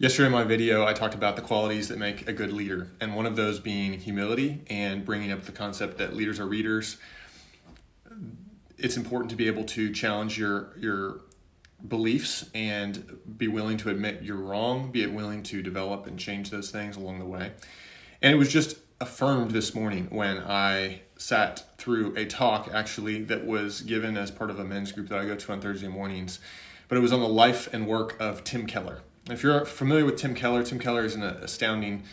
Yesterday in my video, I talked about the qualities that make a good leader, and one of those being humility and bringing up the concept that leaders are readers. It's important to be able to challenge your beliefs and be willing to admit you're wrong, be willing to develop and change those things along the way. And it was just affirmed this morning when I sat through a talk actually that was given as part of a men's group that I go to on Thursday mornings, but it was on the life and work of Tim Keller. If you're familiar with Tim Keller is an astounding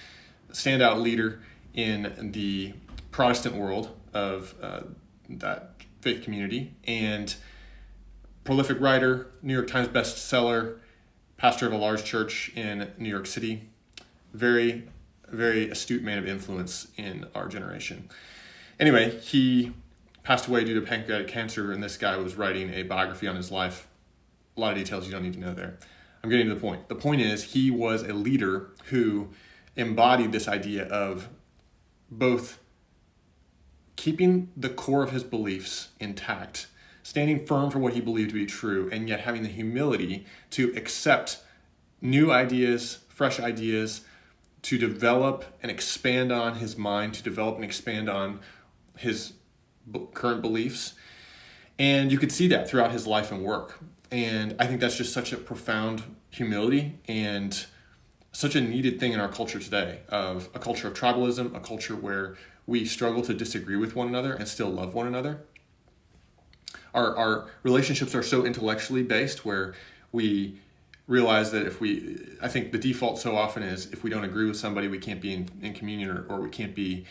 standout leader in the Protestant world of that faith community, and prolific writer, New York Times bestseller, pastor of a large church in New York City. Very, very astute man of influence in our generation. Anyway, he passed away due to pancreatic cancer, and this guy was writing a biography on his life. A lot of details you don't need to know there. I'm getting to the point. The point is, he was a leader who embodied this idea of both keeping the core of his beliefs intact, standing firm for what he believed to be true, and yet having the humility to accept new ideas, fresh ideas, to develop and expand on his mind, to develop and expand on his current beliefs. And you could see that throughout his life and work. And I think that's just such a profound humility and such a needed thing in our culture today, of a culture of tribalism, a culture where we struggle to disagree with one another and still love one another. Our relationships are so intellectually based where we realize that I think the default so often is if we don't agree with somebody, we can't be in communion or we can't be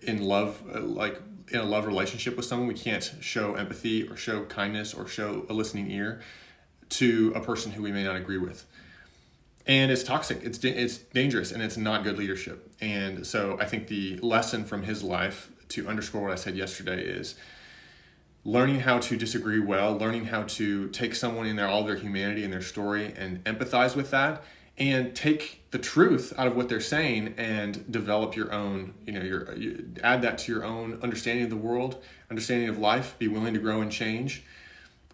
in love, like in a love relationship with someone. We can't show empathy or show kindness or show a listening ear to a person who we may not agree with. And it's toxic, it's dangerous, and it's not good leadership. And so I think the lesson from his life, to underscore what I said yesterday, is learning how to disagree well, learning how to take someone in all their humanity and their story and empathize with that, and take the truth out of what they're saying and develop your own, you add that to your own understanding of the world, understanding of life, be willing to grow and change,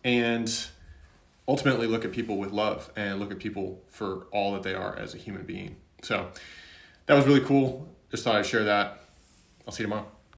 and ultimately look at people with love and look at people for all that they are as a human being. So that was really cool. Just thought I'd share that. I'll see you tomorrow.